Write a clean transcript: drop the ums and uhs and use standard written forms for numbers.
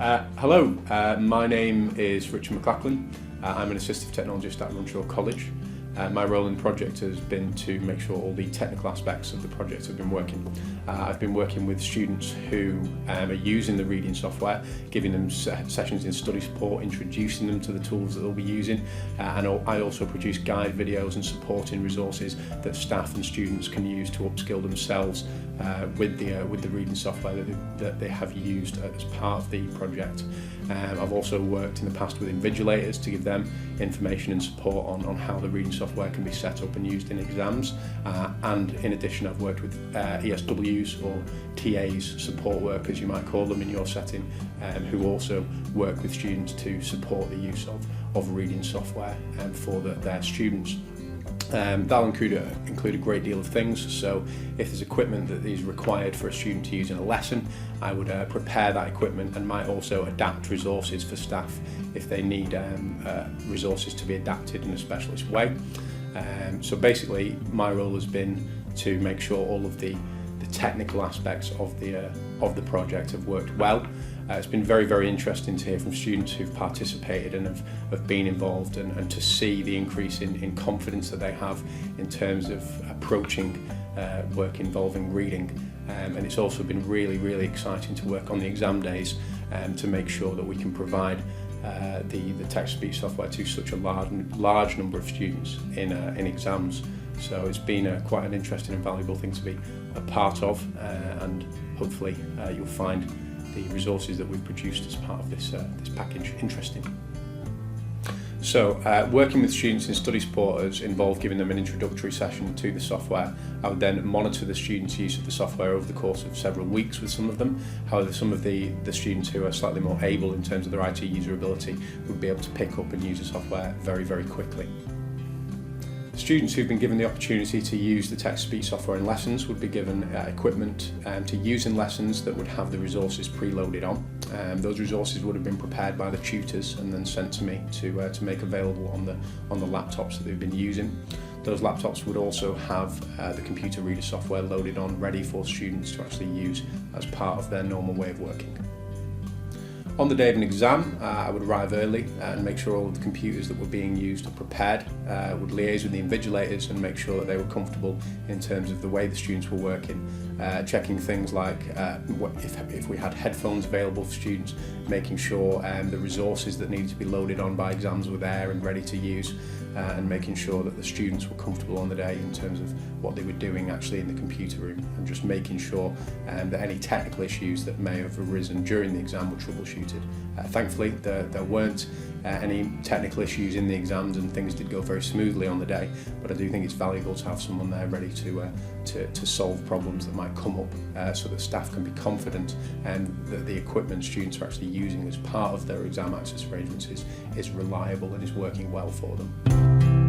Hello, my name is Richard Maclachlan. I'm an Assistive Technologist at Runshaw College. My role in the project has been to make sure all the technical aspects of the project have been working. I've been working with students who are using the reading software, giving them sessions in study support, introducing them to the tools that they'll be using, and I also produce guide videos and supporting resources that staff and students can use to upskill themselves with the reading software that they have used as part of the project. I've also worked in the past with invigilators to give them information and support on how the reading software can be set up and used in exams, and in addition I've worked with ESWs or TAs, support workers you might call them in your setting, who also work with students to support the use of reading software for their students. That'll include a great deal of things. So if there's equipment that is required for a student to use in a lesson, I would prepare that equipment and might also adapt resources for staff if they need resources to be adapted in a specialist way. So basically my role has been to make sure all of the technical aspects of the project have worked well. It's been very, very interesting to hear from students who've participated and have been involved, and to see the increase in confidence that they have in terms of approaching work involving reading. And it's also been really, really exciting to work on the exam days to make sure that we can provide the text-to-speech software to such a large number of students in exams. So it's been quite an interesting and valuable thing to be a part of, and hopefully you'll find the resources that we've produced as part of this package interesting. So working with students in study support has involved giving them an introductory session to the software. I would then monitor the students' use of the software over the course of several weeks with some of them. However, some of the students who are slightly more able in terms of their IT user ability would be able to pick up and use the software very, very quickly. Students who've been given the opportunity to use the text-to-speech software in lessons would be given equipment to use in lessons that would have the resources preloaded on. Those resources would have been prepared by the tutors and then sent to me to make available on the laptops that they've been using. Those laptops would also have the computer reader software loaded on, ready for students to actually use as part of their normal way of working. On the day of an exam, I would arrive early and make sure all of the computers that were being used are prepared, would liaise with the invigilators and make sure that they were comfortable in terms of the way the students were working, checking things like if we had headphones available for students, making sure the resources that needed to be loaded on by exams were there and ready to use, and making sure that the students were comfortable on the day in terms of what they were doing actually in the computer room, and just making sure that any technical issues that may have arisen during the exam were troubleshooted. Thankfully there weren't any technical issues in the exams, and things did go very smoothly on the day, but I do think it's valuable to have someone there ready to solve problems that might come up, so that staff can be confident that the equipment students are actually using as part of their exam access arrangements is reliable and is working well for them.